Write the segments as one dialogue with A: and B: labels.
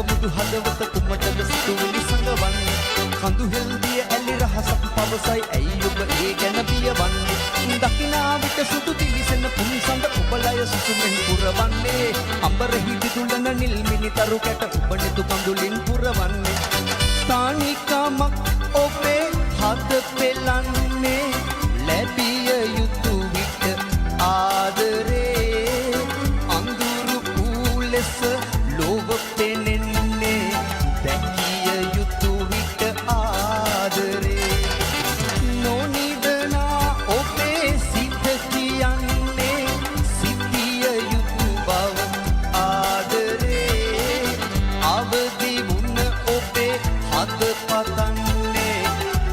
A: මුදු හදවත කුමටද සිතුවිලි සංගවන්නේ කඳු හෙල්දිය ඇලි රහසක් පවසයි ඇයි ඔබ ඒ ගැන බියවන්නේ දකිනා විට සුදු දිලිසෙන පුන්සඳ ඔබලය සුසුමෙන් පුරවන්නේ අඹර හිටි තුලන නිල් මිනිතරු කැට ඔබ නෙතු කඳුලින් පුරවන්නේ තානිකමක් ඔබේ හද පෙලන්නේ ලැබිය යුතු විට ආදරේ අඳුරු පූලෙස ලෝව පෙනෙන්නේ දැකිය යුතු විට ආදරේ නොනිදනා ඔබේ සිත කියන්නේ සිටිය යුතු බව ආදරේ අවදි වුණ ඔබේ හද පතන්නේ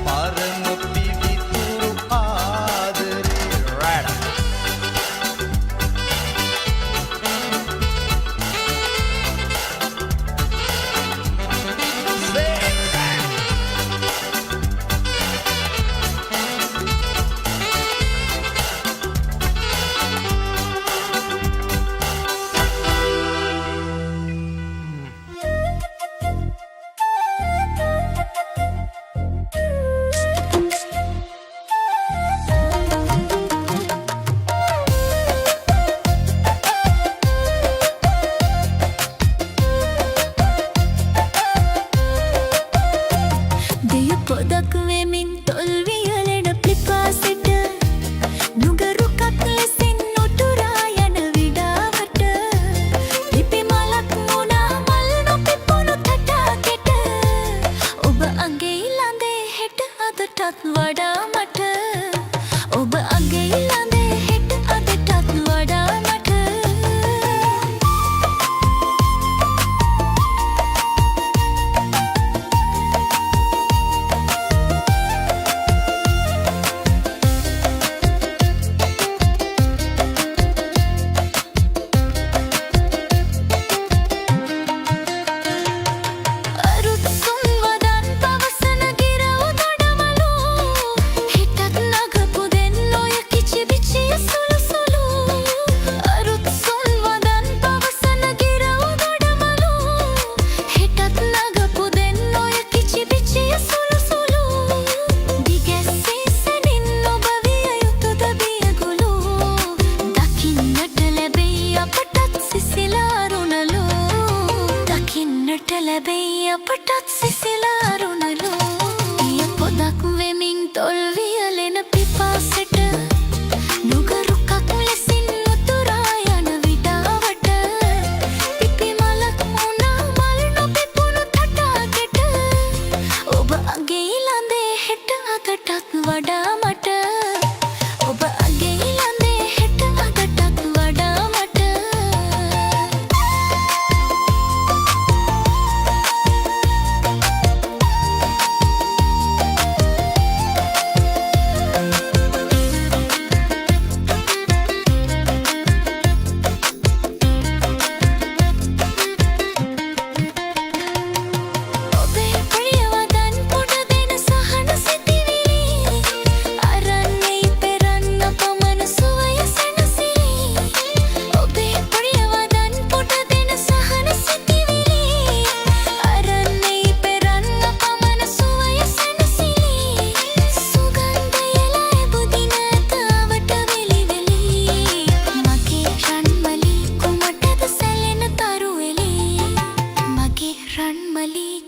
A: පරම පිවිතුරු ආදරේ රැඩ
B: පොදක් වෙමින් තොල් වියලෙන පිපාසෙට නුගරුකක් ලෙසින් උතුරා යන විඩාවට පිපි මලක් මුණා මල් නොපිපුණු තටාකෙට ඔබ අගේ ළඳේ හෙට අදටත් වඩා මට ඔබ අගේ ළඳේ හෙට අදටත් වඩා මට ලැබෙයි අපටත් සිසිලා රුණලෝ ඊය පොදක් වෙමින් තොල් වියලෙන පිපාසෙට නුගරුකක් ලෙසින් උතුරා යන විඩාවට පිපි මලක් මුණා මල් නොපිපුණු තටාකෙට ඔබ අගේ ළඳේ හෙට අදටත් වඩා මට ඔබ අගේ ළඳේ හෙට අදටත් වඩා මට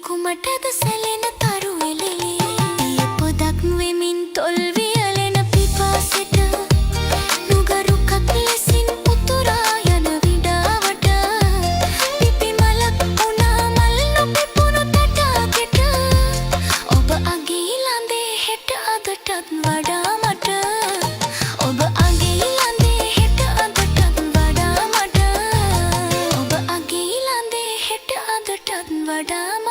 B: කුමටද සැලෙන තරු එලෙලි ඊය පොදක් වෙමින් තොල් වියලෙන පිපාසෙට නුගරුකක් ලෙසින් උතුරා යන විඩාවට පිපි මලක් උනා මල් නොපිපුණු තටාකෙට ඔබ අගේ ළඳේ හෙට අදටත් වඩා මට ඔබ අගේ ළඳේ හෙට අදටත් වඩා මට ඔබ අගේ ළඳේ හෙට අදටත් වඩා